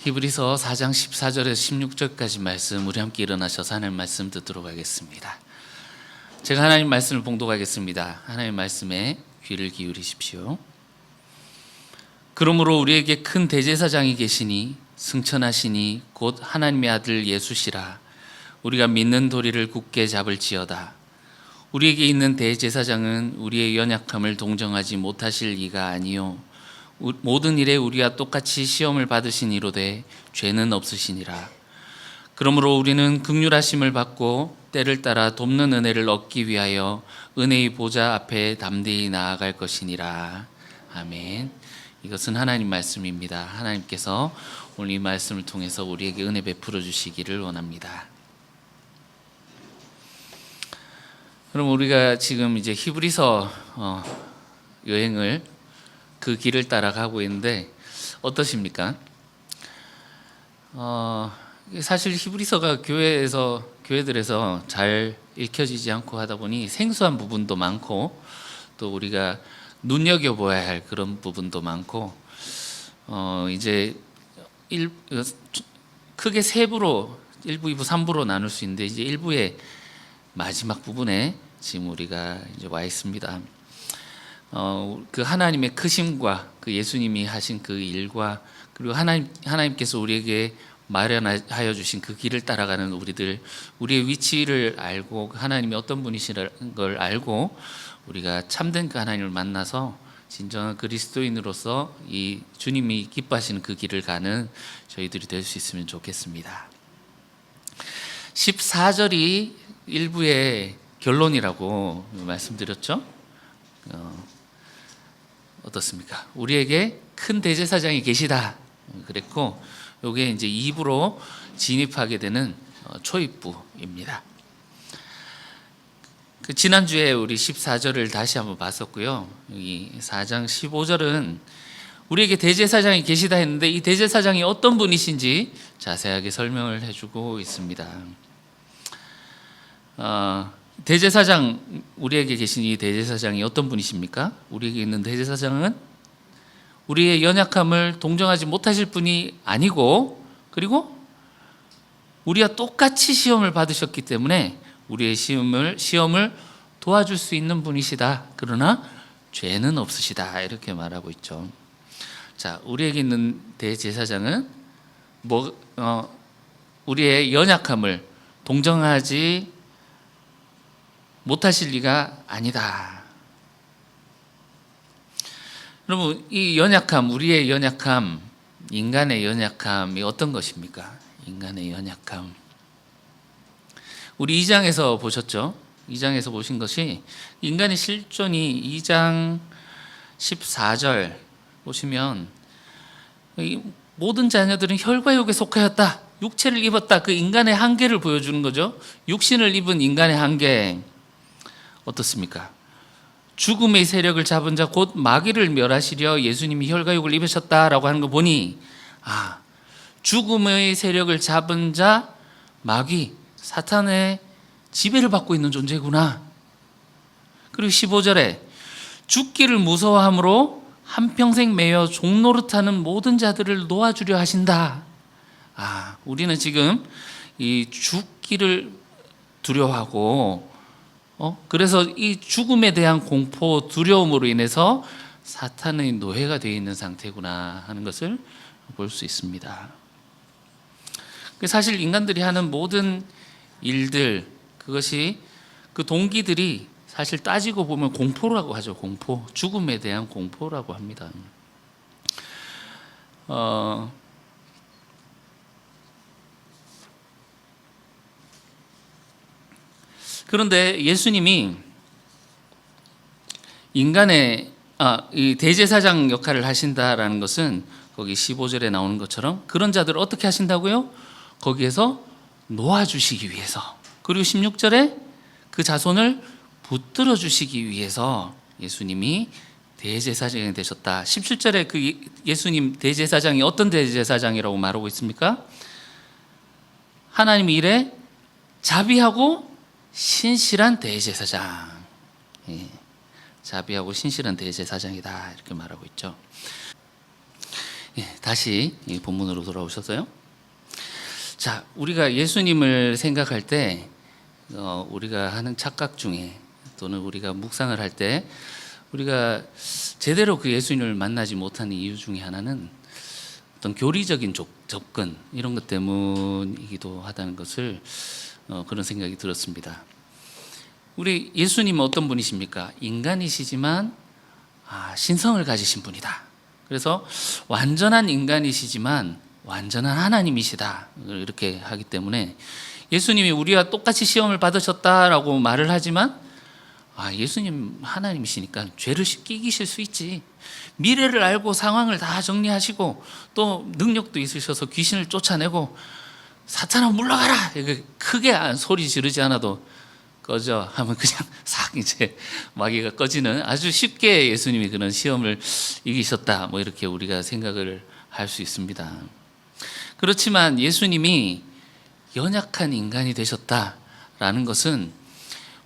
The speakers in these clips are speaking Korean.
히브리서 4장 14절에서 16절까지 말씀 우리 함께 일어나셔서 하나님 말씀 듣도록 하겠습니다. 제가 하나님 말씀을 봉독하겠습니다. 하나님 말씀에 귀를 기울이십시오. 그러므로 우리에게 큰 대제사장이 계시니 승천하시니 곧 하나님의 아들 예수시라. 우리가 믿는 도리를 굳게 잡을지어다. 우리에게 있는 대제사장은 우리의 연약함을 동정하지 못하실 이가 아니요 모든 일에 우리와 똑같이 시험을 받으신 이로되 죄는 없으시니라. 그러므로 우리는 긍휼하심을 받고 때를 따라 돕는 은혜를 얻기 위하여 은혜의 보좌 앞에 담대히 나아갈 것이니라. 아멘. 이것은 하나님 말씀입니다. 하나님께서 오늘 이 말씀을 통해서 우리에게 은혜 베풀어 주시기를 원합니다. 그럼 우리가 지금 이제 히브리서 여행을 그 길을 따라가고 있는데 어떠십니까? 사실 히브리서가 교회들에서 잘 읽혀지지 않고 하다 보니 생소한 부분도 많고 또 우리가 눈여겨봐야 할 그런 부분도 많고 이제 크게 세 부로 1부, 2부, 3부로 나눌 수 있는데 이제 1부의 마지막 부분에 지금 우리가 이제 와 있습니다. 그 하나님의 크심과 그 예수님이 하신 그 일과 그리고 하나님께서 우리에게 마련하여 주신 그 길을 따라가는 우리의 위치를 알고 하나님이 어떤 분이시라는 걸 알고 우리가 참된 그 하나님을 만나서 진정한 그리스도인으로서 이 주님이 기뻐하시는 그 길을 가는 저희들이 될 수 있으면 좋겠습니다. 14절이 1부의 결론이라고 말씀드렸죠? 어떻습니까? 우리에게 큰 대제사장이 계시다 그랬고 이게 이제 2부로 진입하게 되는 초입부입니다. 그 지난주에 우리 14절을 다시 한번 봤었고요. 여기 4장 15절은 우리에게 대제사장이 계시다 했는데 이 대제사장이 어떤 분이신지 자세하게 설명을 해주고 있습니다. 대제사장, 우리에게 계신 이 대제사장이 어떤 분이십니까? 우리에게 있는 대제사장은 우리의 연약함을 동정하지 못하실 분이 아니고 그리고 우리와 똑같이 시험을 받으셨기 때문에 우리의 시험을 도와줄 수 있는 분이시다. 그러나 죄는 없으시다. 이렇게 말하고 있죠. 자, 우리에게 있는 대제사장은 우리의 연약함을 동정하지 못하실 리가 아니다. 여러분, 이 연약함, 우리의 연약함, 인간의 연약함이 어떤 것입니까? 인간의 연약함. 우리 2장에서 보셨죠? 2장에서 보신 것이 인간의 실존이 2장 14절 보시면 모든 자녀들은 혈과 육에 속하였다. 육체를 입었다. 그 인간의 한계를 보여주는 거죠. 육신을 입은 인간의 한계. 어떻습니까? 죽음의 세력을 잡은 자 곧 마귀를 멸하시려 예수님이 혈과육을 입으셨다라고 하는 거 보니 죽음의 세력을 잡은 자 마귀 사탄의 지배를 받고 있는 존재구나. 그리고 15절에 죽기를 무서워함으로 한평생 매여 종노릇하는 모든 자들을 놓아주려 하신다. 우리는 지금 이 죽기를 두려워하고 그래서 이 죽음에 대한 공포, 두려움으로 인해서 사탄의 노예가 되어 있는 상태구나 하는 것을 볼 수 있습니다. 사실 인간들이 하는 모든 일들, 그것이 그 동기들이 사실 따지고 보면 공포라고 하죠. 공포, 죽음에 대한 공포라고 합니다. 그런데 예수님이 인간의 이 대제사장 역할을 하신다라는 것은 거기 15절에 나오는 것처럼 그런 자들을 어떻게 하신다고요? 거기에서 놓아주시기 위해서, 그리고 16절에 그 자손을 붙들어 주시기 위해서 예수님이 대제사장이 되셨다. 17절에 그 예수님 대제사장이 어떤 대제사장이라고 말하고 있습니까? 하나님 일에 자비하고 신실한 대제사장. 자비하고 신실한 대제사장이다 이렇게 말하고 있죠. 다시 이 본문으로 돌아오셔서요. 자, 우리가 예수님을 생각할 때 우리가 하는 착각 중에 또는 우리가 묵상을 할 때 우리가 제대로 그 예수님을 만나지 못하는 이유 중에 하나는 어떤 교리적인 접근 이런 것 때문이기도 하다는 것을 그런 생각이 들었습니다. 우리 예수님은 어떤 분이십니까? 인간이시지만 신성을 가지신 분이다. 그래서 완전한 인간이시지만 완전한 하나님이시다. 이렇게 하기 때문에 예수님이 우리와 똑같이 시험을 받으셨다라고 말을 하지만 예수님 하나님이시니까 죄를 쉽게 이기실 수 있지. 미래를 알고 상황을 다 정리하시고 또 능력도 있으셔서 귀신을 쫓아내고 사탄아 물러가라. 크게 소리 지르지 않아도 꺼져 하면 그냥 싹 이제 마귀가 꺼지는 아주 쉽게 예수님이 그런 시험을 이기셨다. 뭐 이렇게 우리가 생각을 할 수 있습니다. 그렇지만 예수님이 연약한 인간이 되셨다라는 것은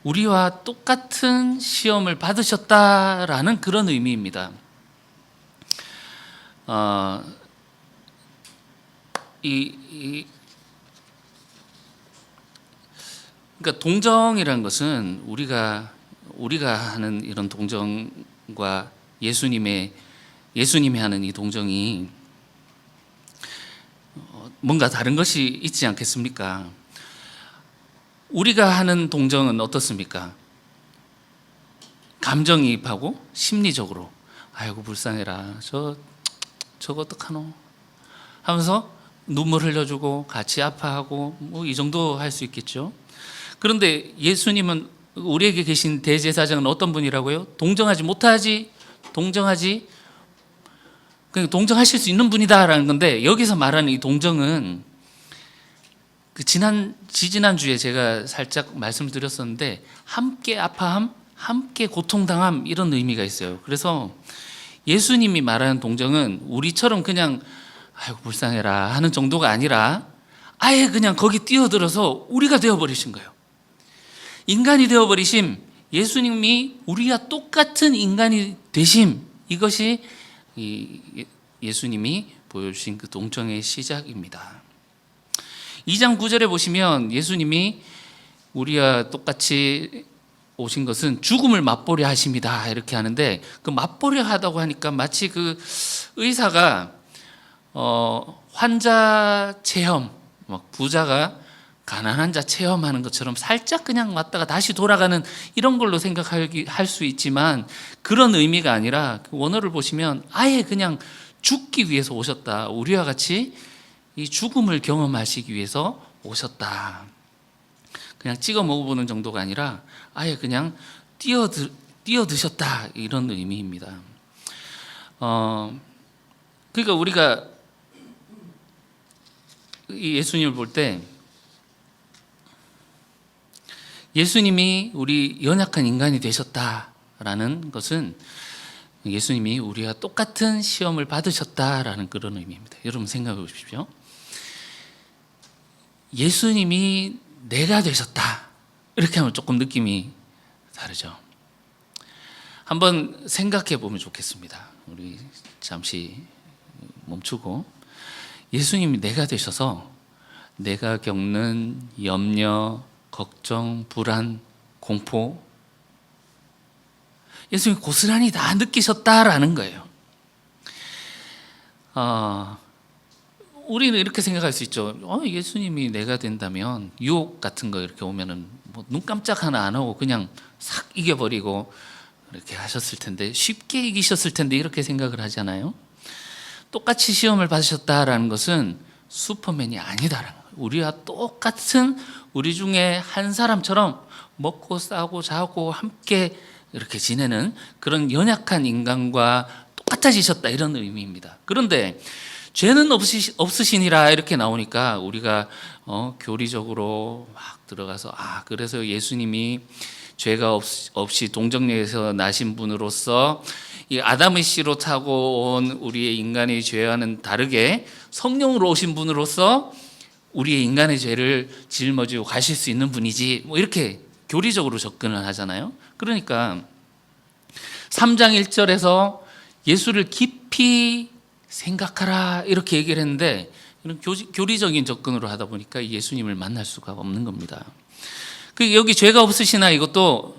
우리와 똑같은 시험을 받으셨다라는 그런 의미입니다. 그러니까 동정이라는 것은 우리가 하는 이런 동정과 예수님이 하는 이 동정이 뭔가 다른 것이 있지 않겠습니까? 우리가 하는 동정은 어떻습니까? 감정이입하고 심리적으로 아이고 불쌍해라 저거 어떡하노 하면서 눈물 흘려주고 같이 아파하고 뭐 이 정도 할 수 있겠죠. 그런데 예수님은 우리에게 계신 대제사장은 어떤 분이라고요? 동정하실 수 있는 분이다라는 건데 여기서 말하는 이 동정은 지난 주에 제가 살짝 말씀을 드렸었는데 함께 아파함, 함께 고통당함 이런 의미가 있어요. 그래서 예수님이 말하는 동정은 우리처럼 그냥 아이고 불쌍해라 하는 정도가 아니라 아예 그냥 거기 뛰어들어서 우리가 되어버리신 거예요. 인간이 되어버리심, 예수님이 우리와 똑같은 인간이 되심, 이것이 예수님이 보여주신 그 동정의 시작입니다. 2장 9절에 보시면 예수님이 우리와 똑같이 오신 것은 죽음을 맛보려 하십니다 이렇게 하는데 그 맛보려 하다고 하니까 마치 그 의사가 환자 체험, 막 부자가 가난한 자 체험하는 것처럼 살짝 그냥 왔다가 다시 돌아가는 이런 걸로 생각할 수 있지만 그런 의미가 아니라 원어를 보시면 아예 그냥 죽기 위해서 오셨다. 우리와 같이 이 죽음을 경험하시기 위해서 오셨다. 그냥 찍어 먹어보는 정도가 아니라 아예 그냥 뛰어드셨다 이런 의미입니다. 그러니까 우리가 이 예수님을 볼 때 예수님이 우리 연약한 인간이 되셨다라는 것은 예수님이 우리와 똑같은 시험을 받으셨다라는 그런 의미입니다. 여러분 생각해 보십시오. 예수님이 내가 되셨다 이렇게 하면 조금 느낌이 다르죠. 한번 생각해 보면 좋겠습니다. 우리 잠시 멈추고 예수님이 내가 되셔서 내가 겪는 염려, 걱정, 불안, 공포 예수님이 고스란히 다 느끼셨다라는 거예요. 우리는 이렇게 생각할 수 있죠. 예수님이 내가 된다면 유혹 같은 거 이렇게 오면은 뭐 눈 깜짝 하나 안 하고 그냥 싹 이겨버리고 이렇게 하셨을 텐데 쉽게 이기셨을 텐데 이렇게 생각을 하잖아요. 똑같이 시험을 받으셨다라는 것은 슈퍼맨이 아니다라는 거예요. 우리와 똑같은 우리 중에 한 사람처럼 먹고 싸고 자고 함께 이렇게 지내는 그런 연약한 인간과 똑같아지셨다 이런 의미입니다. 그런데 죄는 없으시니라 이렇게 나오니까 우리가 교리적으로 막 들어가서 그래서 예수님이 죄가 없이 동정녀에서 나신 분으로서 이 아담의 씨로 타고 온 우리의 인간의 죄와는 다르게 성령으로 오신 분으로서 우리의 인간의 죄를 짊어지고 가실 수 있는 분이지 뭐 이렇게 교리적으로 접근을 하잖아요. 그러니까 3장 1절에서 예수를 깊이 생각하라 이렇게 얘기를 했는데 이런 교리적인 접근으로 하다 보니까 예수님을 만날 수가 없는 겁니다. 여기 죄가 없으시나 이것도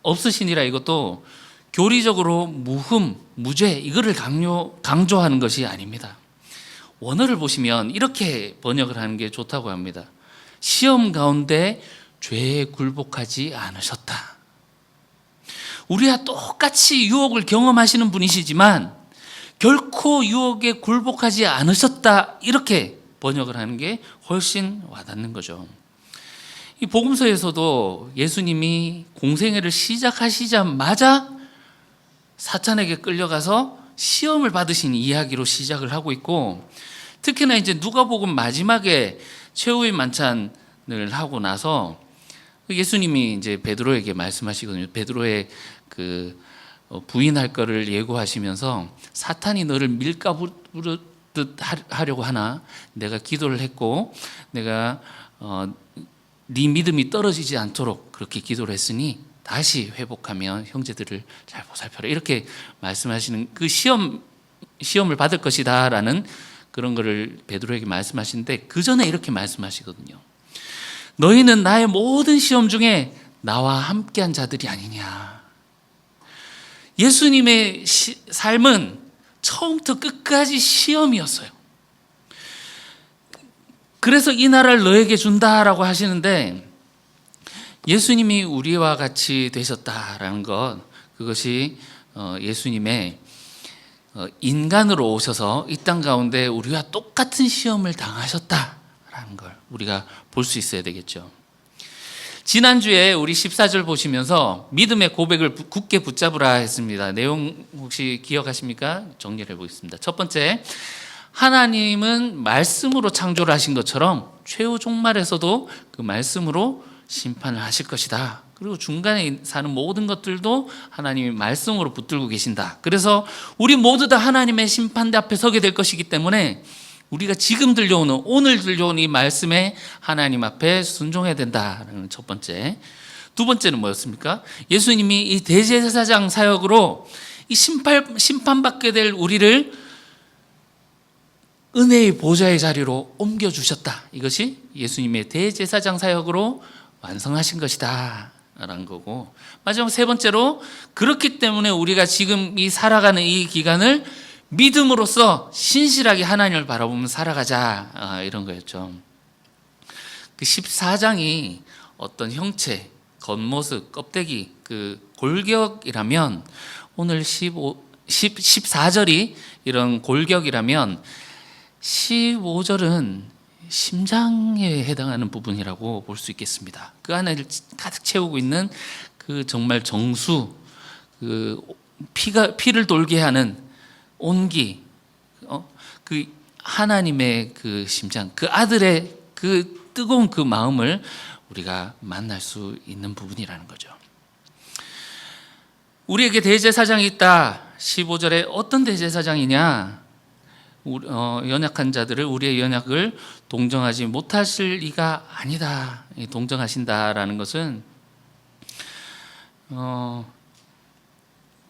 없으시니라 이것도 교리적으로 무흠, 무죄 이거를 강조하는 것이 아닙니다. 원어를 보시면 이렇게 번역을 하는 게 좋다고 합니다. 시험 가운데 죄에 굴복하지 않으셨다. 우리와 똑같이 유혹을 경험하시는 분이시지만 결코 유혹에 굴복하지 않으셨다 이렇게 번역을 하는 게 훨씬 와닿는 거죠. 이 복음서에서도 예수님이 공생애를 시작하시자마자 사탄에게 끌려가서 시험을 받으신 이야기로 시작을 하고 있고, 특히나 이제 누가복음 마지막에 최후의 만찬을 하고 나서 예수님이 이제 베드로에게 말씀하시거든요. 베드로의 부인할 거를 예고하시면서 사탄이 너를 밀가부르듯 하려고 하나 내가 기도를 했고 내가 네 믿음이 떨어지지 않도록 그렇게 기도를 했으니 다시 회복하면 형제들을 잘 보살펴라 이렇게 말씀하시는 그 시험을 받을 것이다 라는 그런 거를 베드로에게 말씀하시는데 그 전에 이렇게 말씀하시거든요. 너희는 나의 모든 시험 중에 나와 함께한 자들이 아니냐. 예수님의 삶은 처음부터 끝까지 시험이었어요. 그래서 이 나라를 너에게 준다라고 하시는데 예수님이 우리와 같이 되셨다라는 것, 그것이 예수님의 인간으로 오셔서 이 땅 가운데 우리와 똑같은 시험을 당하셨다라는 걸 우리가 볼 수 있어야 되겠죠. 지난주에 우리 14절 보시면서 믿음의 고백을 굳게 붙잡으라 했습니다. 내용 혹시 기억하십니까? 정리를 해보겠습니다. 첫 번째, 하나님은 말씀으로 창조를 하신 것처럼 최후 종말에서도 그 말씀으로 심판을 하실 것이다. 그리고 중간에 사는 모든 것들도 하나님이 말씀으로 붙들고 계신다. 그래서 우리 모두 다 하나님의 심판대 앞에 서게 될 것이기 때문에 우리가 지금 들려오는 오늘 들려오는 이 말씀에 하나님 앞에 순종해야 된다는 첫 번째. 두 번째는 뭐였습니까? 예수님이 이 대제사장 사역으로 이 심판받게 될 우리를 은혜의 보좌의 자리로 옮겨주셨다. 이것이 예수님의 대제사장 사역으로 완성하신 것이다 라는 거고, 마지막 세 번째로 그렇기 때문에 우리가 지금 이 살아가는 이 기간을 믿음으로써 신실하게 하나님을 바라보며 살아가자 이런 거였죠. 그 14장이 어떤 형체, 겉모습, 껍데기, 그 골격이라면 오늘 14절이 이런 골격이라면 15절은 심장에 해당하는 부분이라고 볼 수 있겠습니다. 그 안에 가득 채우고 있는 그 정말 정수, 그 피를 돌게 하는 온기, 그 하나님의 그 심장, 그 아들의 그 뜨거운 그 마음을 우리가 만날 수 있는 부분이라는 거죠. 우리에게 대제사장이 있다. 15절에 어떤 대제사장이냐? 연약한 자들을, 우리의 연약을 동정하지 못하실 리가 아니다. 동정하신다라는 것은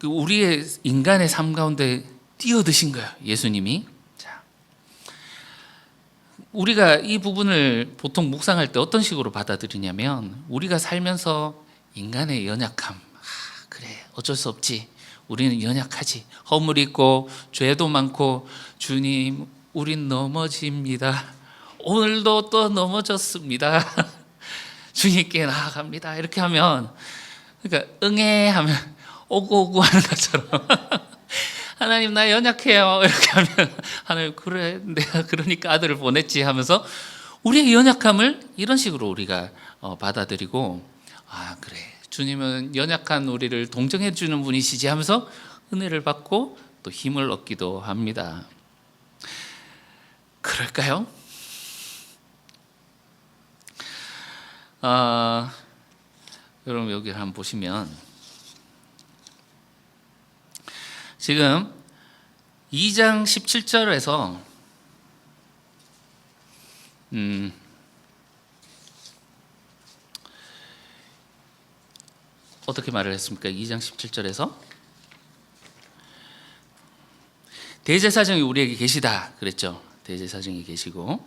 우리의 인간의 삶 가운데 뛰어드신 거예요, 예수님이. 자, 우리가 이 부분을 보통 묵상할 때 어떤 식으로 받아들이냐면, 우리가 살면서 인간의 연약함, 그래 어쩔 수 없지, 우리는 연약하지, 허물이 있고 죄도 많고, 주님 우린 넘어집니다, 오늘도 또 넘어졌습니다, 주님께 나아갑니다, 이렇게 하면, 그러니까 응애 하면 오고오고 하는 것처럼 하나님 나 연약해요 이렇게 하면 하나님 그래 내가 그러니까 아들을 보냈지 하면서 우리의 연약함을 이런 식으로 우리가 받아들이고, 아 그래 주님은 연약한 우리를 동정해 주는 분이시지 하면서 은혜를 받고 또 힘을 얻기도 합니다. 그럴까요? 여러분 여기 한번 보시면 지금 2장 17절에서 어떻게 말을 했습니까? 2장 17절에서 대제사장이 우리에게 계시다 그랬죠. 대제사장이 계시고,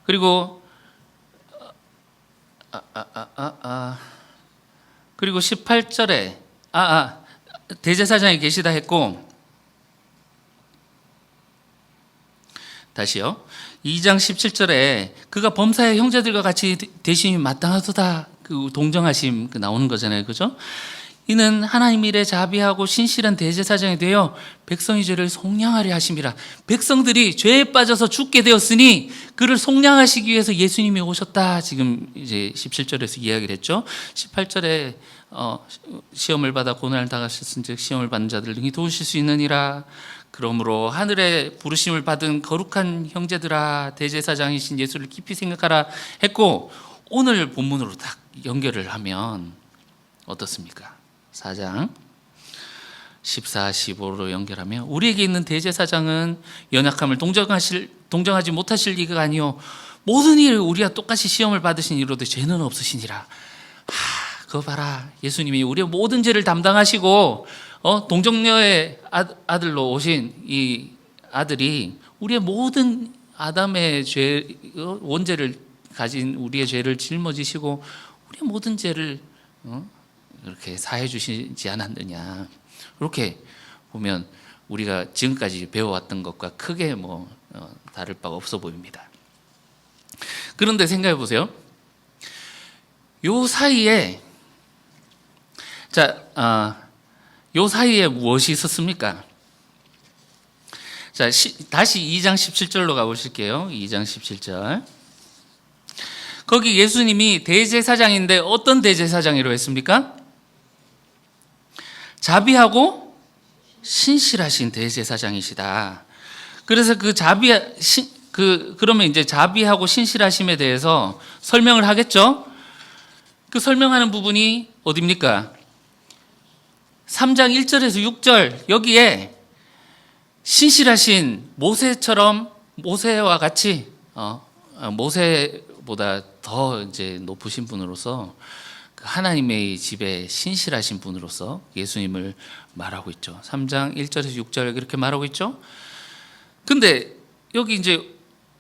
그리고 그리고 18절에 대제사장이 계시다 했고, 다시요. 2장 17절에 그가 범사의 형제들과 같이 대신이 마땅하도다, 그 동정하심 나오는 거잖아요. 그죠? 이는 하나님 일에 자비하고 신실한 대제사장이 되어 백성의 죄를 속량하려 하심이라. 백성들이 죄에 빠져서 죽게 되었으니 그를 속량하시기 위해서 예수님이 오셨다. 지금 이제 17절에서 이야기를 했죠. 18절에 시험을 받아 고난을 당하셨은즉 시험을 받는 자들을 능히 도우실 수 있느니라. 그러므로 하늘에 부르심을 받은 거룩한 형제들아, 대제사장이신 예수를 깊이 생각하라 했고, 오늘 본문으로 딱 연결을 하면 어떻습니까? 4장 14, 15로 연결하면, 우리에게 있는 대제사장은 연약함을 동정하지 못하실 리가 아니요 모든 일을 우리와 똑같이 시험을 받으신 이로도 죄는 없으시니라. 그거 봐라, 예수님이 우리의 모든 죄를 담당하시고 동정녀의 아들로 오신 이 아들이 우리의 모든 아담의 죄, 원죄를 가진 우리의 죄를 짊어지시고 우리의 모든 죄를 이렇게 사해 주시지 않았느냐. 이렇게 보면 우리가 지금까지 배워왔던 것과 크게 다를 바가 없어 보입니다. 그런데 생각해 보세요. 요 사이에 요 사이에 무엇이 있었습니까? 자, 다시 2장 17절로 가보실게요. 2장 17절. 거기 예수님이 대제사장인데 어떤 대제사장이라고 했습니까? 자비하고 신실하신 대제사장이시다. 그래서 그러면 이제 자비하고 신실하심에 대해서 설명을 하겠죠? 그 설명하는 부분이 어디입니까? 3장 1절에서 6절, 여기에 신실하신 모세와 같이 모세보다 더 이제 높으신 분으로서 하나님의 집에 신실하신 분으로서 예수님을 말하고 있죠. 3장 1절에서 6절 이렇게 말하고 있죠. 근데 여기 이제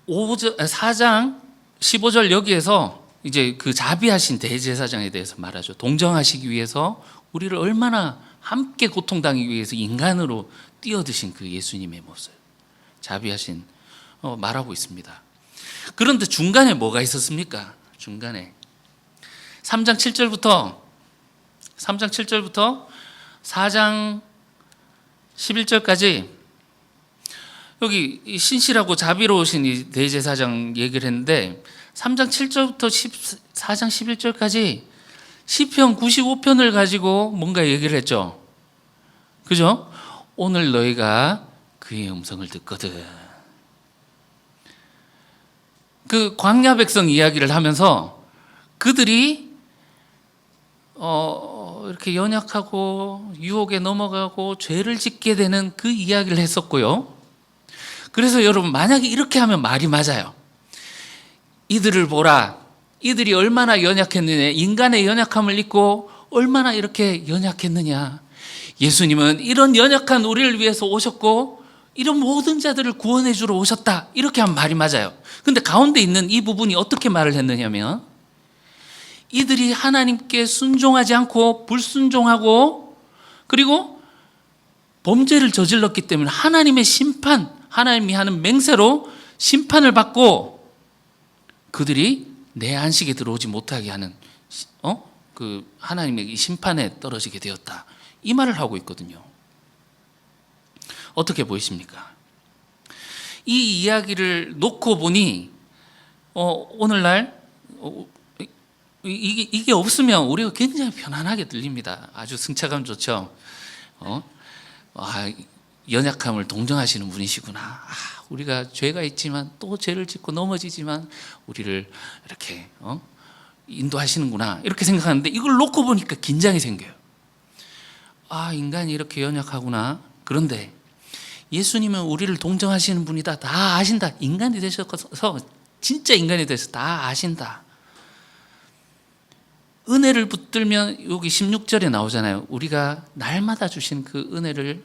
4장 15절 여기에서 이제 그 자비하신 대제사장에 대해서 말하죠. 동정하시기 위해서 우리를 얼마나 함께 고통당하기 위해서 인간으로 뛰어드신 그 예수님의 모습, 자비하신 말하고 있습니다. 그런데 중간에 뭐가 있었습니까? 중간에 3장 7절부터 4장 11절까지 여기 신실하고 자비로우신 이 대제사장 얘기를 했는데, 3장 7절부터 4장 11절까지 시편 95편을 가지고 뭔가 얘기를 했죠. 그죠? 오늘 너희가 그의 음성을 듣거든. 그 광야 백성 이야기를 하면서 그들이 이렇게 연약하고 유혹에 넘어가고 죄를 짓게 되는 그 이야기를 했었고요. 그래서 여러분, 만약에 이렇게 하면 말이 맞아요. 이들을 보라, 이들이 얼마나 연약했느냐, 인간의 연약함을 잊고 얼마나 이렇게 연약했느냐. 예수님은 이런 연약한 우리를 위해서 오셨고 이런 모든 자들을 구원해 주러 오셨다, 이렇게 하면 말이 맞아요. 근데 가운데 있는 이 부분이 어떻게 말을 했느냐면, 이들이 하나님께 순종하지 않고 불순종하고 그리고 범죄를 저질렀기 때문에 하나님의 심판, 하나님이 하는 맹세로 심판을 받고 그들이 내 안식에 들어오지 못하게 하는 그 하나님의 심판에 떨어지게 되었다, 이 말을 하고 있거든요. 어떻게 보이십니까? 이 이야기를 놓고 보니 오늘날 이게 없으면 우리가 굉장히 편안하게 들립니다. 아주 승차감 좋죠. 연약함을 동정하시는 분이시구나. 우리가 죄가 있지만 또 죄를 짓고 넘어지지만 우리를 이렇게 인도하시는구나, 이렇게 생각하는데, 이걸 놓고 보니까 긴장이 생겨요. 인간이 이렇게 연약하구나. 그런데 예수님은 우리를 동정하시는 분이다, 다 아신다. 인간이 되셔서, 진짜 인간이 돼서 다 아신다. 은혜를 붙들면 여기 16절에 나오잖아요. 우리가 날마다 주신 그 은혜를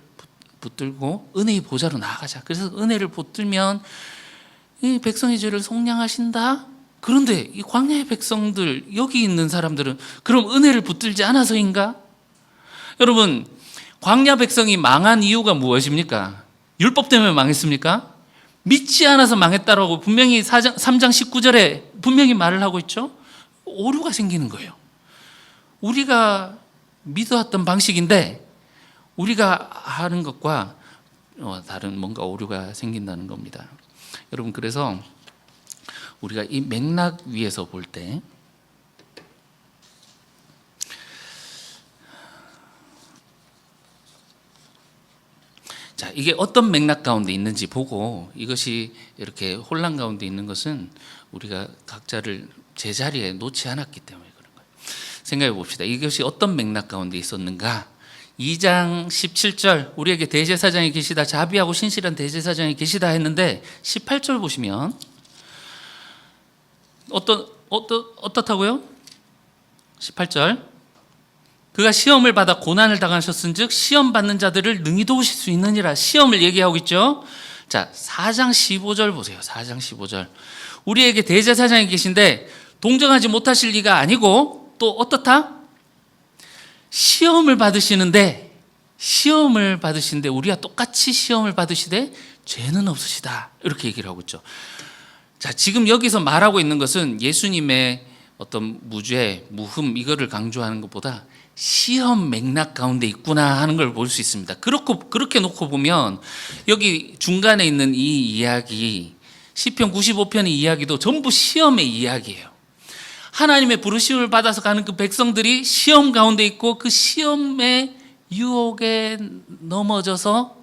붙들고 은혜의 보좌로 나아가자. 그래서 은혜를 붙들면 이 백성의 죄를 속량하신다. 그런데 이 광야의 백성들, 여기 있는 사람들은 그럼 은혜를 붙들지 않아서인가? 여러분, 광야 백성이 망한 이유가 무엇입니까? 율법 때문에 망했습니까? 믿지 않아서 망했다라고 분명히 3장 19절에 분명히 말을 하고 있죠. 오류가 생기는 거예요. 우리가 믿어왔던 방식인데 우리가 하는 것과 다른 뭔가 오류가 생긴다는 겁니다. 여러분, 그래서 우리가 이 맥락 위에서 볼 때 자, 이게 어떤 맥락 가운데 있는지 보고 이것이 이렇게 혼란 가운데 있는 것은 우리가 각자를 제자리에 놓지 않았기 때문에 그런 거예요. 생각해 봅시다. 이것이 어떤 맥락 가운데 있었는가? 2장 17절 우리에게 대제사장이 계시다, 자비하고 신실한 대제사장이 계시다 했는데 18절 보시면 어떻다고요? 18절 그가 시험을 받아 고난을 당하셨은즉 시험 받는 자들을 능히 도우실 수 있느니라. 시험을 얘기하고 있죠. 자, 4장 15절 보세요. 4장 15절 우리에게 대제사장이 계신데 동정하지 못하실 리가 아니고 또 어떻다? 시험을 받으시는데 우리가 똑같이 시험을 받으시되 죄는 없으시다. 이렇게 얘기를 하고 있죠. 자, 지금 여기서 말하고 있는 것은 예수님의 어떤 무죄, 무흠 이거를 강조하는 것보다 시험 맥락 가운데 있구나 하는 걸 볼 수 있습니다. 그렇게 놓고 보면 여기 중간에 있는 이 이야기, 시편 95편의 이야기도 전부 시험의 이야기예요. 하나님의 부르심을 받아서 가는 그 백성들이 시험 가운데 있고 그 시험의 유혹에 넘어져서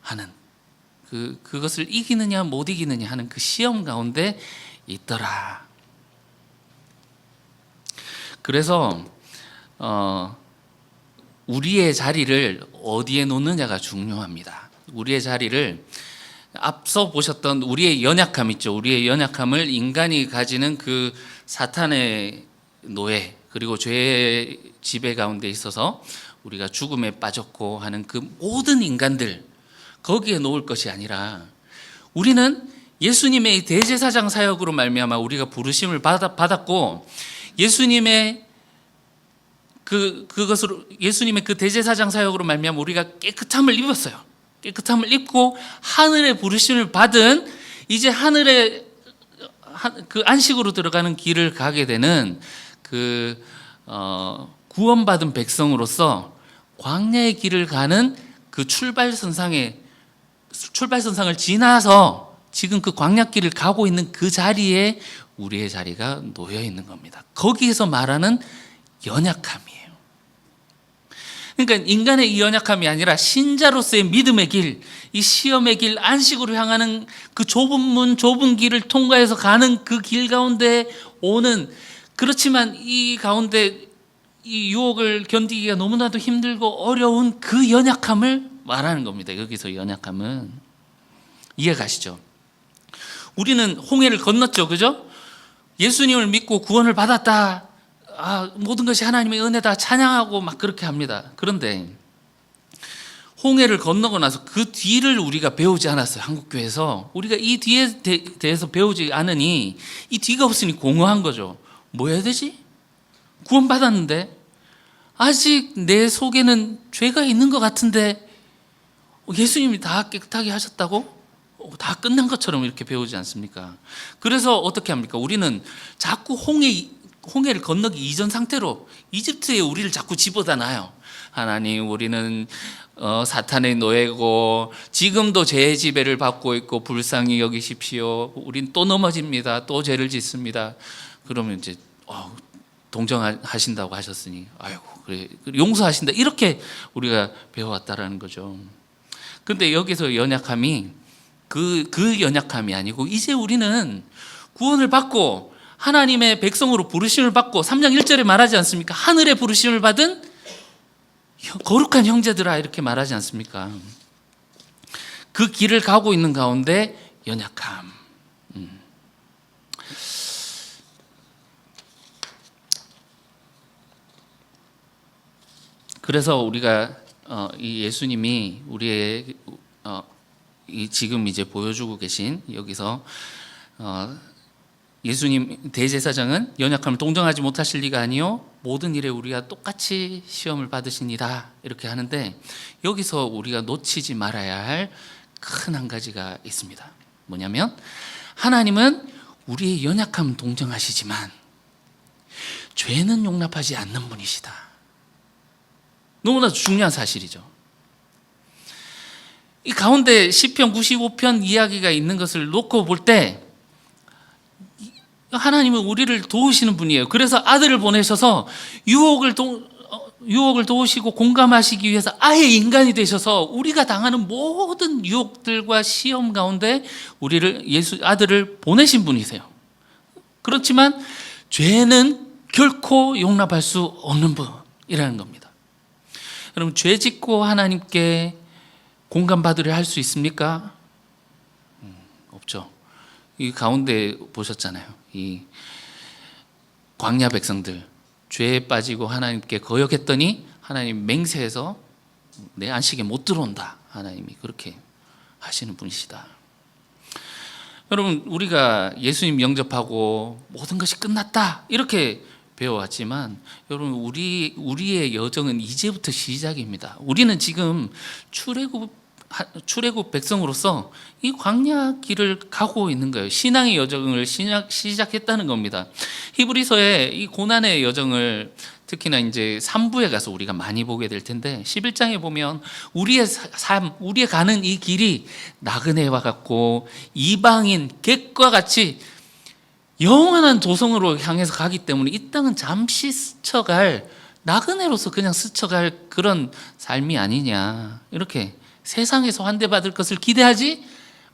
하는 그것을 이기느냐 못 이기느냐 하는 그 시험 가운데 있더라. 그래서 우리의 자리를 어디에 놓느냐가 중요합니다. 우리의 자리를 앞서 보셨던 우리의 연약함 있죠. 우리의 연약함을 인간이 가지는 그 사탄의 노예 그리고 죄의 지배 가운데 있어서 우리가 죽음에 빠졌고 하는 그 모든 인간들 거기에 놓을 것이 아니라 우리는 예수님의 대제사장 사역으로 말미암아 우리가 부르심을 받았고 예수님의 그것으로 예수님의 그 대제사장 사역으로 말미암아 우리가 깨끗함을 입었어요. 깨끗함을 입고 하늘의 부르심을 받은 이제 하늘의 그 안식으로 들어가는 길을 가게 되는 그 구원받은 백성으로서 광야의 길을 가는 그 출발선상을 지나서 지금 그 광야길을 가고 있는 그 자리에 우리의 자리가 놓여 있는 겁니다. 거기에서 말하는 연약함이에요. 그러니까 인간의 이 연약함이 아니라 신자로서의 믿음의 길, 이 시험의 길, 안식으로 향하는 그 좁은 문, 좁은 길을 통과해서 가는 그 길 가운데 오는, 그렇지만 이 가운데 이 유혹을 견디기가 너무나도 힘들고 어려운 그 연약함을 말하는 겁니다. 여기서 연약함은 이해가시죠? 우리는 홍해를 건넜죠, 그죠? 예수님을 믿고 구원을 받았다. 모든 것이 하나님의 은혜다 찬양하고 막 그렇게 합니다. 그런데 홍해를 건너고 나서 그 뒤를 우리가 배우지 않았어요. 한국교회에서 우리가 이 뒤에 대해서 배우지 않으니 이 뒤가 없으니 공허한 거죠. 뭐 해야 되지? 구원 받았는데 아직 내 속에는 죄가 있는 것 같은데 예수님이 다 깨끗하게 하셨다고? 다 끝난 것처럼 이렇게 배우지 않습니까? 그래서 어떻게 합니까? 우리는 자꾸 홍해를 건너기 이전 상태로 이집트에 우리를 자꾸 집어다 놔요. 하나님, 우리는 사탄의 노예고 지금도 죄의 지배를 받고 있고 불쌍히 여기십시오. 우린 또 넘어집니다. 또 죄를 짓습니다. 그러면 이제 동정하신다고 하셨으니 아이고 그래 용서하신다. 이렇게 우리가 배워왔다라는 거죠. 근데 여기서 연약함이 그 연약함이 아니고 이제 우리는 구원을 받고 하나님의 백성으로 부르심을 받고 3장 1절에 말하지 않습니까? 하늘의 부르심을 받은 거룩한 형제들아 이렇게 말하지 않습니까? 그 길을 가고 있는 가운데 연약함. 그래서 우리가 이 예수님이 우리의 이 지금 이제 보여주고 계신 여기서 예수님 대제사장은 연약함을 동정하지 못하실 리가 아니요 모든 일에 우리가 똑같이 시험을 받으시니라 이렇게 하는데, 여기서 우리가 놓치지 말아야 할 큰 한 가지가 있습니다. 뭐냐면 하나님은 우리의 연약함 동정하시지만 죄는 용납하지 않는 분이시다. 너무나 중요한 사실이죠. 이 가운데 시편 95편 이야기가 있는 것을 놓고 볼 때 하나님은 우리를 도우시는 분이에요. 그래서 아들을 보내셔서 유혹을 도우시고 공감하시기 위해서 아예 인간이 되셔서 우리가 당하는 모든 유혹들과 시험 가운데 우리를 아들을 보내신 분이세요. 그렇지만 죄는 결코 용납할 수 없는 분이라는 겁니다. 여러분, 죄 짓고 하나님께 공감받으려 할 수 있습니까? 없죠. 이 가운데 보셨잖아요. 이 광야 백성들 죄에 빠지고 하나님께 거역했더니 하나님 맹세해서 내 안식에 못 들어온다. 하나님이 그렇게 하시는 분이시다. 여러분, 우리가 예수님 영접하고 모든 것이 끝났다 이렇게 배워왔지만 여러분, 우리의 여정은 이제부터 시작입니다. 우리는 지금 출애굽 백성으로서 이 광야 길을 가고 있는 거예요. 신앙의 여정을 시작했다는 겁니다. 히브리서의 이 고난의 여정을 특히나 이제 3부에 가서 우리가 많이 보게 될 텐데 11장에 보면 우리의 삶, 우리의 가는 이 길이 나그네와 같고 이방인 객과 같이 영원한 도성으로 향해서 가기 때문에 이 땅은 잠시 스쳐갈, 나그네로서 그냥 스쳐갈 그런 삶이 아니냐, 이렇게 세상에서 환대받을 것을 기대하지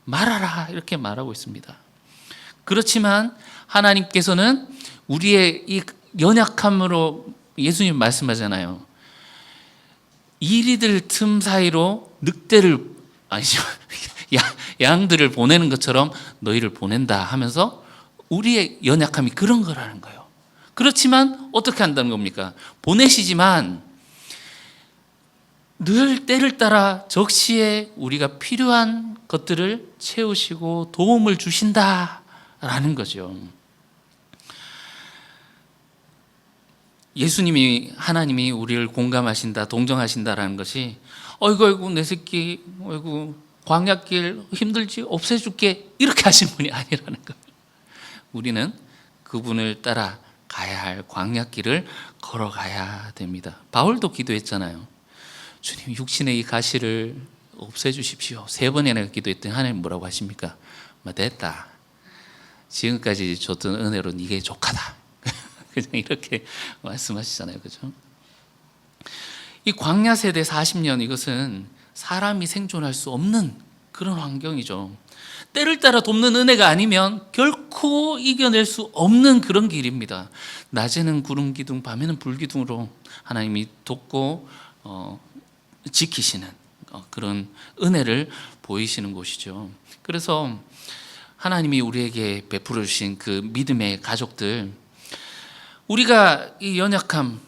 말아라 이렇게 말하고 있습니다. 그렇지만 하나님께서는 우리의 이 연약함으로 예수님 말씀하잖아요. 이리들 틈 사이로 늑대를 아니죠 양들을 보내는 것처럼 너희를 보낸다 하면서 우리의 연약함이 그런 거라는 거예요. 그렇지만 어떻게 한다는 겁니까? 보내시지만 늘 때를 따라 적시에 우리가 필요한 것들을 채우시고 도움을 주신다라는 거죠. 예수님이, 하나님이 우리를 공감하신다, 동정하신다라는 것이 어이구 내 새끼, 어이구 광야길 힘들지, 없애줄게 이렇게 하신 분이 아니라는 거예요. 우리는 그분을 따라 가야 할 광야길을 걸어가야 됩니다. 바울도 기도했잖아요. 주님, 육신의 이 가시를 없애주십시오. 3번이나 기도했더니 하나님 뭐라고 하십니까? 됐다. 지금까지 줬던 은혜로 이게 족하다. 그냥 이렇게 말씀하시잖아요. 그죠? 이 광야 세대 40년, 이것은 사람이 생존할 수 없는 그런 환경이죠. 때를 따라 돕는 은혜가 아니면 결코 이겨낼 수 없는 그런 길입니다. 낮에는 구름 기둥, 밤에는 불 기둥으로 하나님이 돕고 지키시는 그런 은혜를 보이시는 곳이죠. 그래서 하나님이 우리에게 베풀어 주신 그 믿음의 가족들, 우리가 이 연약함,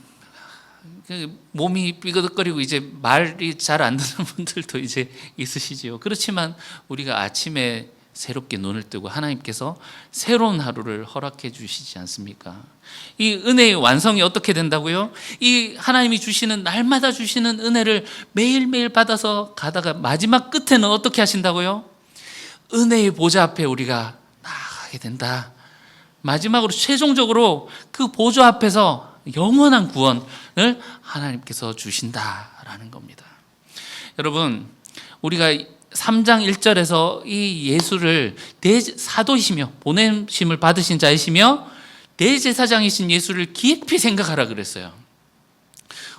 몸이 삐그덕거리고 이제 말이 잘 안 되는 분들도 이제 있으시지요. 그렇지만 우리가 아침에 새롭게 눈을 뜨고 하나님께서 새로운 하루를 허락해 주시지 않습니까? 이 은혜의 완성이 어떻게 된다고요? 이 하나님이 주시는, 날마다 주시는 은혜를 매일매일 받아서 가다가 마지막 끝에는 어떻게 하신다고요? 은혜의 보좌 앞에 우리가 나가게 된다. 마지막으로 최종적으로 그 보좌 앞에서 영원한 구원을 하나님께서 주신다라는 겁니다. 여러분, 우리가 3장 1절에서 이 예수를 사도이시며 보내심을 받으신 자이시며 대제사장이신 예수를 깊이 생각하라 그랬어요.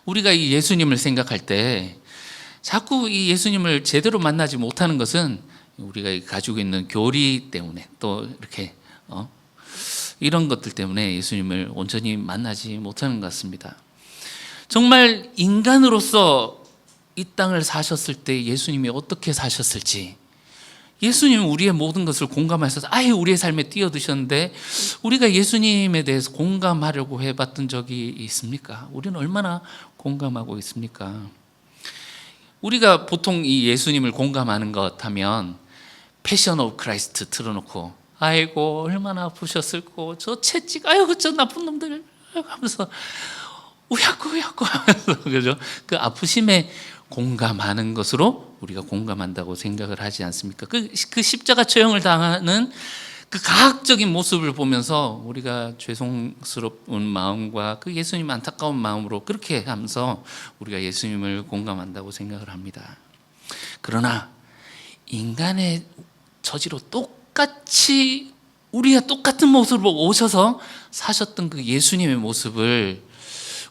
우리가 이 예수님을 생각할 때 자꾸 이 예수님을 제대로 만나지 못하는 것은 우리가 가지고 있는 교리 때문에, 또 이렇게 이런 것들 때문에 예수님을 온전히 만나지 못하는 것 같습니다. 정말 인간으로서 이 땅을 사셨을 때 예수님이 어떻게 사셨을지, 예수님은 우리의 모든 것을 공감하셔서 아예 우리의 삶에 뛰어드셨는데 우리가 예수님에 대해서 공감하려고 해봤던 적이 있습니까? 우리는 얼마나 공감하고 있습니까? 우리가 보통 이 예수님을 공감하는 것 하면 패션 오브 크라이스트 틀어놓고 아이고 얼마나 아프셨을고 저 채찍 아이고 저 나쁜 놈들 하면서 우야꾸 하면서 그죠? 그 아프심에 공감하는 것으로 우리가 공감한다고 생각을 하지 않습니까? 그 십자가 처형을 당하는 그 가학적인 모습을 보면서 우리가 죄송스러운 마음과 그 예수님 안타까운 마음으로 그렇게 하면서 우리가 예수님을 공감한다고 생각을 합니다. 그러나 인간의 처지로 똑같이 우리가 똑같은 모습으로 오셔서 사셨던 그 예수님의 모습을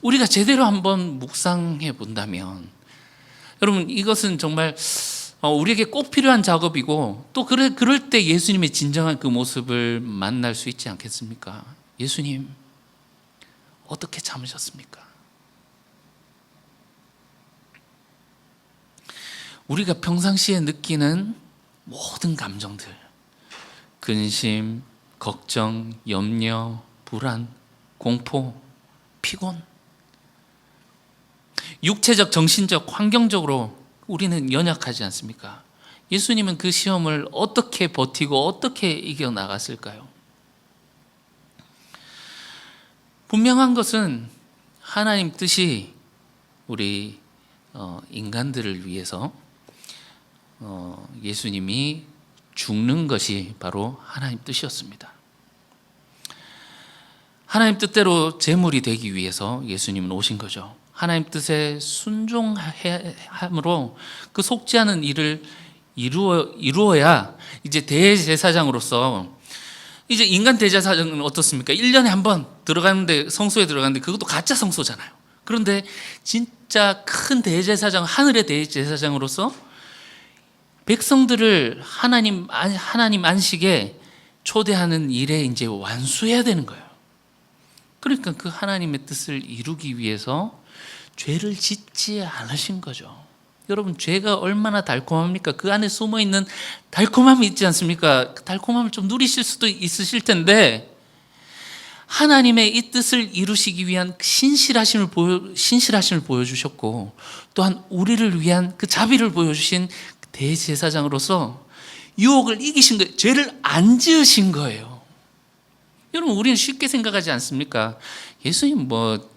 우리가 제대로 한번 묵상해 본다면, 여러분 이것은 정말 우리에게 꼭 필요한 작업이고, 또 그럴 때 예수님의 진정한 그 모습을 만날 수 있지 않겠습니까? 예수님 어떻게 참으셨습니까? 우리가 평상시에 느끼는 모든 감정들, 근심, 걱정, 염려, 불안, 공포, 피곤, 육체적, 정신적, 환경적으로 우리는 연약하지 않습니까? 예수님은 그 시험을 어떻게 버티고 어떻게 이겨나갔을까요? 분명한 것은 하나님 뜻이 우리 인간들을 위해서 예수님이 죽는 것이 바로 하나님 뜻이었습니다. 하나님 뜻대로 제물이 되기 위해서 예수님은 오신 거죠. 하나님 뜻에 순종함으로 그 속지 않은 일을 이루어야 이제 대제사장으로서, 이제 인간 대제사장은 어떻습니까? 1년에 한 번 들어가는데, 성소에 들어가는데 그것도 가짜 성소잖아요. 그런데 진짜 큰 대제사장, 하늘의 대제사장으로서 백성들을 하나님 안식에 초대하는 일에 이제 완수해야 되는 거예요. 그러니까 그 하나님의 뜻을 이루기 위해서 죄를 짓지 않으신 거죠. 여러분, 죄가 얼마나 달콤합니까? 그 안에 숨어있는 달콤함이 있지 않습니까? 그 달콤함을 좀 누리실 수도 있으실 텐데, 하나님의 이 뜻을 이루시기 위한 신실하심을 보여주셨고, 또한 우리를 위한 그 자비를 보여주신 대제사장으로서 유혹을 이기신 거예요. 죄를 안 지으신 거예요. 여러분, 우리는 쉽게 생각하지 않습니까? 예수님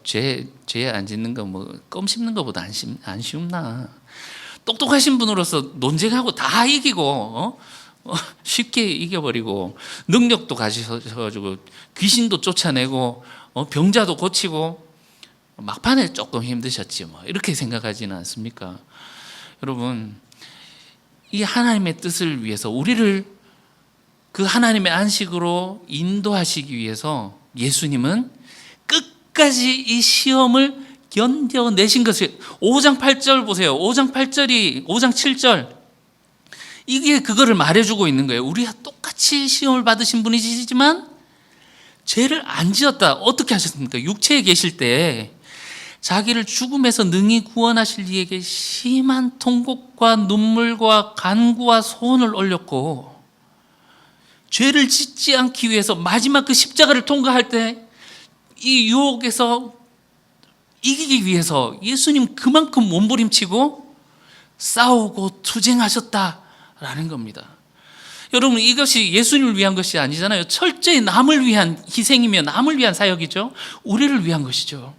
죄 안 짓는 거 껌 씹는 것보다 안 쉬운나. 똑똑하신 분으로서 논쟁하고 다 이기고 쉽게 이겨버리고, 능력도 가지셔가지고 귀신도 쫓아내고 병자도 고치고, 막판에 조금 힘드셨지 이렇게 생각하지는 않습니까? 여러분, 이 하나님의 뜻을 위해서 우리를 그 하나님의 안식으로 인도하시기 위해서 예수님은 끝까지 이 시험을 견뎌내신 것을, 5장 8절 보세요. 5장 7절 이게 그거를 말해주고 있는 거예요. 우리가 똑같이 시험을 받으신 분이시지만 죄를 안 지었다. 어떻게 하셨습니까? 육체에 계실 때 자기를 죽음에서 능히 구원하실 이에게 심한 통곡과 눈물과 간구와 소원을 올렸고, 죄를 짓지 않기 위해서 마지막 그 십자가를 통과할 때 이 유혹에서 이기기 위해서 예수님 그만큼 몸부림치고 싸우고 투쟁하셨다라는 겁니다. 여러분, 이것이 예수님을 위한 것이 아니잖아요. 철저히 남을 위한 희생이며 남을 위한 사역이죠. 우리를 위한 것이죠.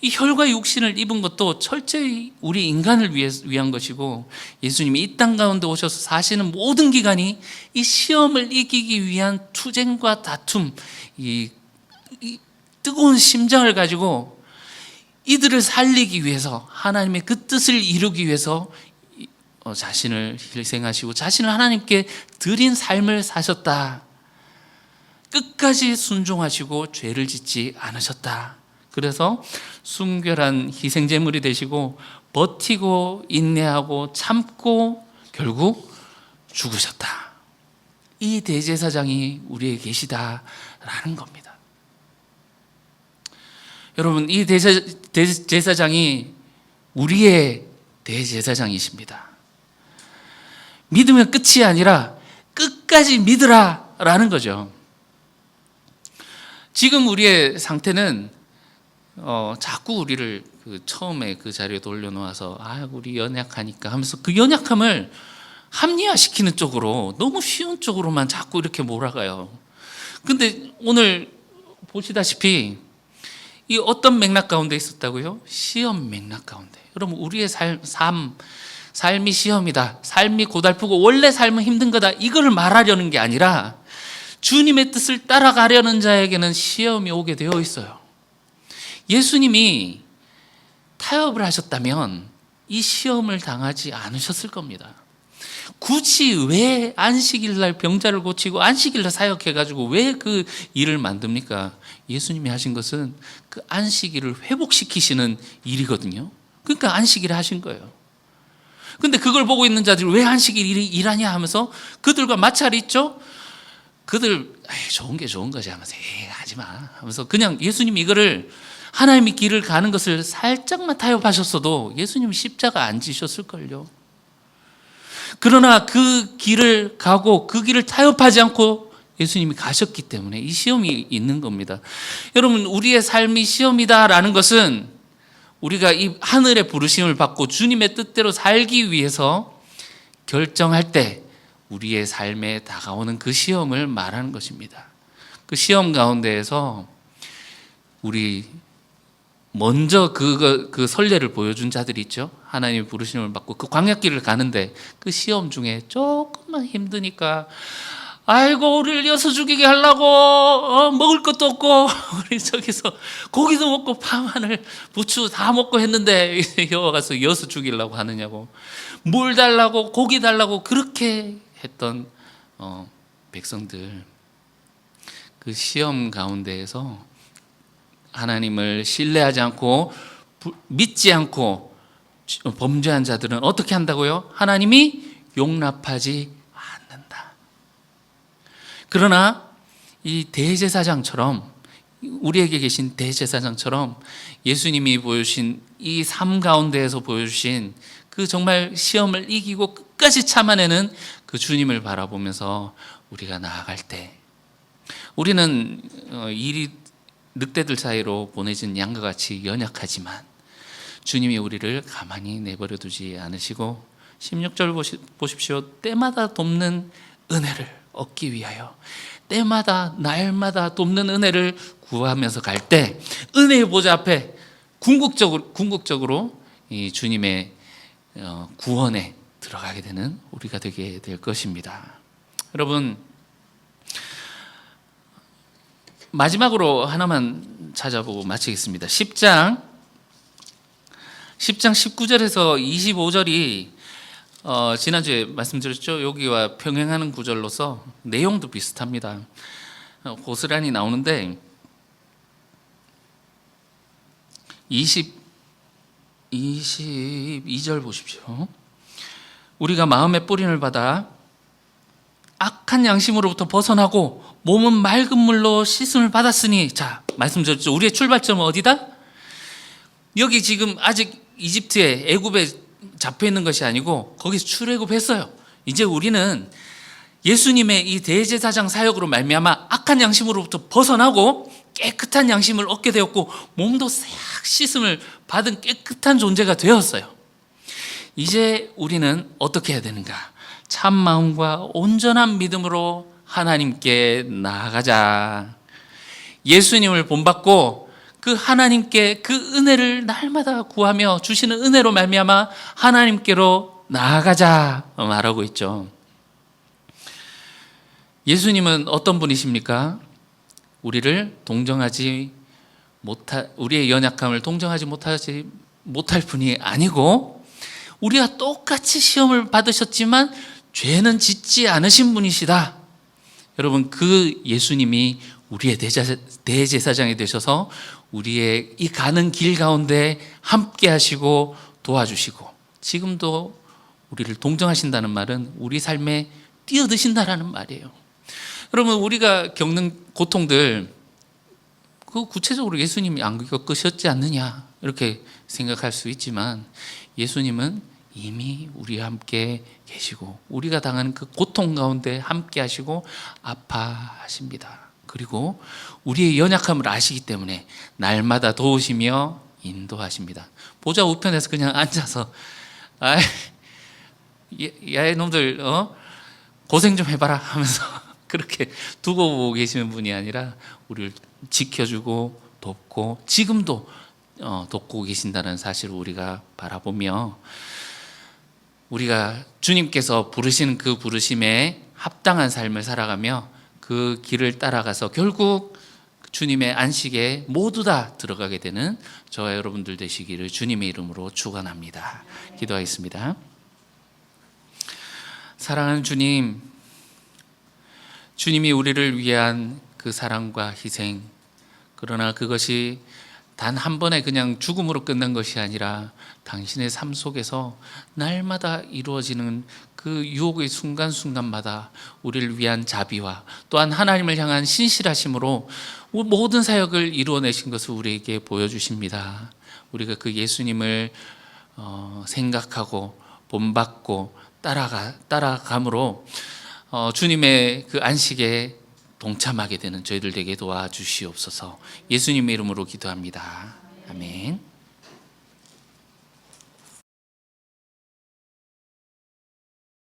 이 혈과 육신을 입은 것도 철저히 우리 인간을 위한 것이고, 예수님이 이 땅 가운데 오셔서 사시는 모든 기간이 이 시험을 이기기 위한 투쟁과 다툼, 이 뜨거운 심장을 가지고 이들을 살리기 위해서, 하나님의 그 뜻을 이루기 위해서 자신을 희생하시고 자신을 하나님께 드린 삶을 사셨다. 끝까지 순종하시고 죄를 짓지 않으셨다. 그래서 순결한 희생제물이 되시고 버티고 인내하고 참고 결국 죽으셨다. 이 대제사장이 우리에게 계시다라는 겁니다. 여러분, 이 대제사장이 우리의 대제사장이십니다. 믿으면 끝이 아니라 끝까지 믿으라라는 거죠. 지금 우리의 상태는 자꾸 우리를 그 처음에 그 자리에 돌려놓아서 우리 연약하니까 하면서 그 연약함을 합리화시키는 쪽으로, 너무 쉬운 쪽으로만 자꾸 이렇게 몰아가요. 근데 오늘 보시다시피 이 어떤 맥락 가운데 있었다고요? 시험 맥락 가운데. 여러분, 우리의 삶이 시험이다, 삶이 고달프고 원래 삶은 힘든 거다, 이걸 말하려는 게 아니라 주님의 뜻을 따라가려는 자에게는 시험이 오게 되어 있어요. 예수님이 타협을 하셨다면 이 시험을 당하지 않으셨을 겁니다. 굳이 왜 안식일날 병자를 고치고 안식일날 사역해가지고 왜 그 일을 만듭니까? 예수님이 하신 것은 그 안식일을 회복시키시는 일이거든요. 그러니까 안식일을 하신 거예요. 근데 그걸 보고 있는 자들이 왜 안식일 일하냐 하면서 그들과 마찰이 있죠. 그들 좋은 게 좋은 거지 하면서 하지마 하면서 그냥 예수님이 이거를, 하나님의 길을 가는 것을 살짝만 타협하셨어도 예수님 십자가 안 지셨을걸요. 그러나 그 길을 가고 그 길을 타협하지 않고 예수님이 가셨기 때문에 이 시험이 있는 겁니다. 여러분, 우리의 삶이 시험이다라는 것은 우리가 이 하늘의 부르심을 받고 주님의 뜻대로 살기 위해서 결정할 때 우리의 삶에 다가오는 그 시험을 말하는 것입니다. 그 시험 가운데에서 우리 먼저 그 선례를 보여준 자들이 있죠. 하나님의 부르심을 받고 그 광야길을 가는데 그 시험 중에 조금만 힘드니까 우리를 여서 죽이게 하려고 먹을 것도 없고 우리 저기서 고기도 먹고 파마늘 부추 다 먹고 했는데 여호와 가서 여서 죽이려고 하느냐고, 물 달라고 고기 달라고 그렇게 했던 백성들, 그 시험 가운데에서 하나님을 신뢰하지 않고 믿지 않고 범죄한 자들은 어떻게 한다고요? 하나님이 용납하지 않는다. 그러나 이 대제사장처럼, 우리에게 계신 대제사장처럼 예수님이 보여주신 이 삶 가운데에서 보여주신 그 정말 시험을 이기고 끝까지 참아내는 그 주님을 바라보면서 우리가 나아갈 때, 우리는 일이 늑대들 사이로 보내진 양과 같이 연약하지만 주님이 우리를 가만히 내버려 두지 않으시고 16절 보십시오. 때마다 돕는 은혜를 얻기 위하여, 때마다 날마다 돕는 은혜를 구하면서 갈 때 은혜의 보좌 앞에 궁극적으로 이 주님의 구원에 들어가게 되는 우리가 되게 될 것입니다. 여러분, 마지막으로 하나만 찾아보고 마치겠습니다. 10장 19절에서 25절이 지난주에 말씀드렸죠. 여기와 평행하는 구절로서 내용도 비슷합니다. 고스란히 나오는데 22절 보십시오. 우리가 마음의 뿌림을 받아 악한 양심으로부터 벗어나고 몸은 맑은 물로 씻음을 받았으니, 자, 말씀드렸죠. 우리의 출발점은 어디다? 여기 지금 아직 이집트에, 애굽에 잡혀 있는 것이 아니고 거기서 출애굽했어요. 이제 우리는 예수님의 이 대제사장 사역으로 말미암아 악한 양심으로부터 벗어나고 깨끗한 양심을 얻게 되었고 몸도 싹 씻음을 받은 깨끗한 존재가 되었어요. 이제 우리는 어떻게 해야 되는가? 참 마음과 온전한 믿음으로 하나님께 나아가자. 예수님을 본받고 그 하나님께 그 은혜를 날마다 구하며 주시는 은혜로 말미암아 하나님께로 나아가자 말하고 있죠. 예수님은 어떤 분이십니까? 우리의 연약함을 동정하지 못할 분이 아니고, 우리가 똑같이 시험을 받으셨지만 죄는 짓지 않으신 분이시다. 여러분, 그 예수님이 우리의 대제사장이 되셔서 우리의 이 가는 길 가운데 함께 하시고 도와주시고, 지금도 우리를 동정하신다는 말은 우리 삶에 뛰어드신다라는 말이에요. 여러분, 우리가 겪는 고통들, 그 구체적으로 예수님이 안 겪으셨지 않느냐 이렇게 생각할 수 있지만, 예수님은 이미 우리와 함께 계시고 우리가 당하는 그 고통 가운데 함께 하시고 아파하십니다. 그리고 우리의 연약함을 아시기 때문에 날마다 도우시며 인도하십니다. 보좌 우편에서 그냥 앉아서 아이, 야 이놈들 고생 좀 해봐라 하면서 그렇게 두고 계시는 분이 아니라 우리를 지켜주고 돕고 지금도 돕고 계신다는 사실을 우리가 바라보며 우리가 주님께서 부르시는 그 부르심에 합당한 삶을 살아가며 그 길을 따라가서 결국 주님의 안식에 모두 다 들어가게 되는 저와 여러분들 되시기를 주님의 이름으로 축원합니다. 기도하겠습니다. 사랑하는 주님, 주님이 우리를 위한 그 사랑과 희생, 그러나 그것이 단 한 번에 그냥 죽음으로 끝난 것이 아니라 당신의 삶 속에서 날마다 이루어지는 그 유혹의 순간순간마다 우리를 위한 자비와 또한 하나님을 향한 신실하심으로 모든 사역을 이루어내신 것을 우리에게 보여주십니다. 우리가 그 예수님을 생각하고 본받고 따라감으로 주님의 그 안식에 동참하게 되는 저희들 되게 도와주시옵소서. 예수님의 이름으로 기도합니다. 아멘.